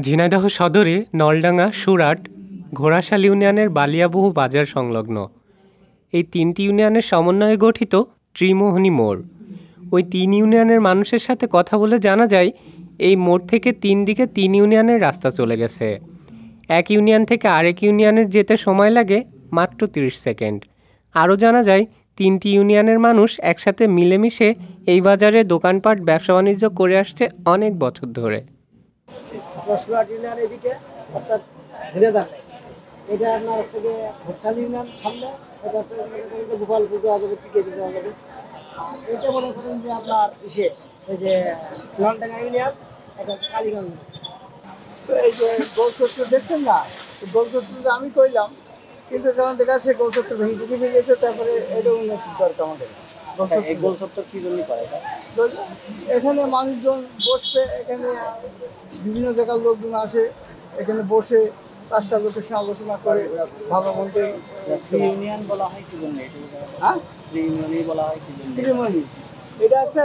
ঝিনাইদহ সদরে নলডাঙ্গা, সুরাট, ঘোড়াশাল ইউনিয়নের বালিয়াবহু বাজার সংলগ্ন এই তিনটি ইউনিয়নের সমন্বয়ে গঠিত ত্রিমোহনী মোড়। ওই তিন ইউনিয়নের মানুষের সাথে কথা বলে জানা যায় এই মোড় থেকে তিন দিকে তিন ইউনিয়নের রাস্তা চলে গেছে। এক ইউনিয়ন থেকে আরেক ইউনিয়নের যেতে সময় লাগে মাত্র 30 সেকেন্ড। আরও জানা যায় তিনটি ইউনিয়নের মানুষ একসাথে মিলেমিশে এই বাজারে দোকানপাট ব্যবসা বাণিজ্য করে আসছে অনেক বছর ধরে। এদিকে অর্থাৎ ঝিনাইদহ এটা আপনার হচ্ছে ঘোড়াশাল ইউনিয়ন সামনে, এটা হচ্ছে গোপাল পুজো আগে টিকে দিতে হবে। আর এটা মনে করেন যে আপনার ইসে এই যে নলডাঙ্গা ইউনিয়ন, এটা কালীগঞ্জ। তো এই যে গোল চত্বর দেখছেন না, গোল চত্বরটা আমি কইলাম, কিন্তু যখন দেখা যাচ্ছে গোল চত্বর ভেঙে গেছে, তারপরে এটা উন্নতি দরকার আমাদের। এই গোল চত্বর কি জন্য করে? এখানে মানুষজন বসবে, এখানে বিভিন্ন জায়গার লোকজন আসে, এখানে বসে পাঁচটা লোকের সঙ্গে আলোচনা করে ভালো মন্দ। ইউনিয়ন বলা হয় কি জন্য? হ্যাঁ, ইউনিয়নই বলা হয় কি জন্য? ত্রিমোহনী। এটা হচ্ছে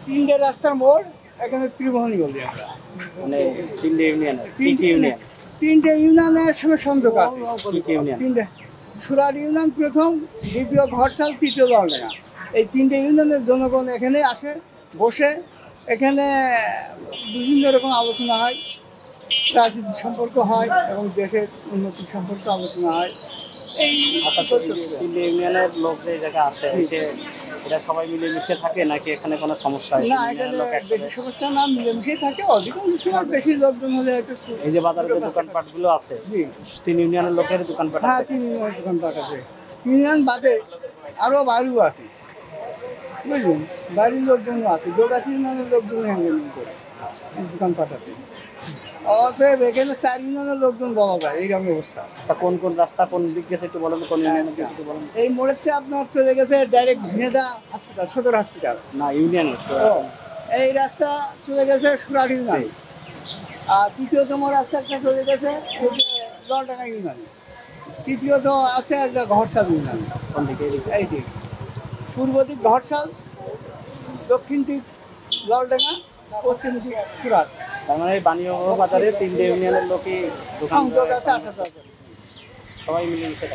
তিনটে রাস্তার মোড়, এখানে ত্রিমোহনী বলি আমরা। মানে তিনটে ইউনিয়ন, তিনটে ইউনিয়নের সঙ্গে সংযোগ আছে। তিনটে সুরাট ইউনিয়ন প্রথম, দ্বিতীয় ঘোড়াশাল, তৃতীয় নলডাঙ্গা। এই তিনটে ইউনিয়নের জনগণ এখানে আসে, বসে এখানে বিভিন্ন রকম আলোচনা হয়, রাজনীতি সম্পর্ক হয় এবং দেশের উন্নতি সম্পর্কে আলোচনা হয়। এই তিনটে ইউনিয়নের লোক যে জায়গায় আসে, এটা সবাই মিলেমিশে থাকে নাকি এখানে কোনো সমস্যা হয়? না, এখানে বেশি সমস্যা না, মিলেমিশেই থাকে। অধিকাংশ সময় বেশি লোকজন হলে এই যে বাজারে যে দোকানপাট গুলো আছে, তিন ইউনিয়নের লোকের দোকানপাট? হ্যাঁ, তিন ইউনিয়নের দোকানপাট আছে। ইউনিয়ন বাদে আরও বাড়িও আছে, বুঝলেন, বাড়ির লোকজনও আছে। যোগাছি ইউনিয়নের লোকজন দোকানপাট আছে। অতএব এখানে 4 ইউনিয়নের লোকজন বলা যায় এইরকম অবস্থা। আচ্ছা, কোন কোন রাস্তা কোন দিক গেছে একটু বলেন, কোন ইউনিয়নের দিকে একটু বলেন। এই মোড়েতে আপনার চলে গেছে ডাইরেক্ট ঝিনাইদহ হাসপাতাল, সদর হাসপাতাল। না, ইউনিয়নের এই রাস্তা চলে গেছে সুরাট ইউনিয়ন। আর তৃতীয়তম রাস্তা একটা চলে গেছে নলডাঙ্গা ইউনিয়ন। তৃতীয়ত আছে একটা ঘোড়াশাল ইউনিয়ন। কোন দিকে? এই দিক পূর্ব দিক ঘোড়াশাল, দক্ষিণ দিক নলডাঙ্গা, পশ্চিম দিক সুরাট। তার মানে বানিয়াবহু বাজারে তিনটে ইউনিয়নের লোকই দোকান আছে, সবাই মিলেমিশে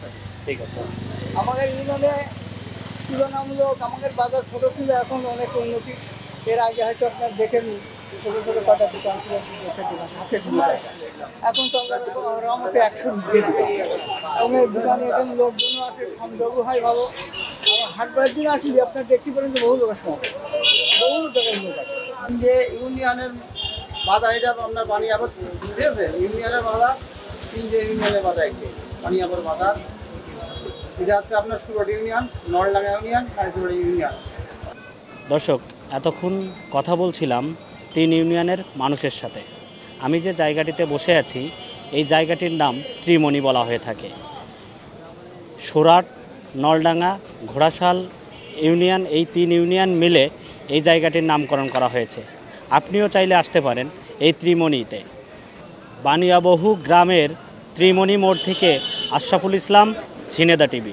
থাকে। ঠিক আছে। আমাদের ইউনিয়নে তুলনামূলক আমাদের বাজার ছোট ছিল, এখন অনেক উন্নতি। এর আগে হয়তো আপনার দেখেন ছোটো ছোটো কটা দোকান ছিল, এখন তো আমরা আমাদের 100 এবং এই দোকানে এখানে লোকজনও আছে, সংযোগও হয় ভালো। আর হাটবারের দিন আসলে আপনার দেখতে পারেন যে বহু লোকের সময় বহু জায়গায় লোক আছে। যে ইউনিয়নের বাজার, এটা আপনার বানিয়াবর, ঠিক আছে, ইউনিয়নের বাজার তিনটে ইউনিয়নের বাজার, একটি বানিয়াবর বাজার। এটা হচ্ছে আপনার সুরাট ইউনিয়ন, নলডাঙ্গা ইউনিয়ন আর সুরাট ইউনিয়ন। দর্শক, এতক্ষণ কথা বলছিলাম তিন ইউনিয়নের মানুষের সাথে। আমি যে জায়গাটিতে বসে আছি এই জায়গাটির নাম ত্রিমোহনী বলা হয়ে থাকে। সুরাট, নলডাঙ্গা, ঘোড়াশাল ইউনিয়ন, এই তিন ইউনিয়ন মিলে এই জায়গাটির নামকরণ করা হয়েছে। আপনিও চাইলে আসতে পারেন এই ত্রিমোহনীতে। বানিয়াবহু গ্রামের ত্রিমোহনী মোড় থেকে আশরাফুল ইসলাম, ঝিনাইদহ টিভি।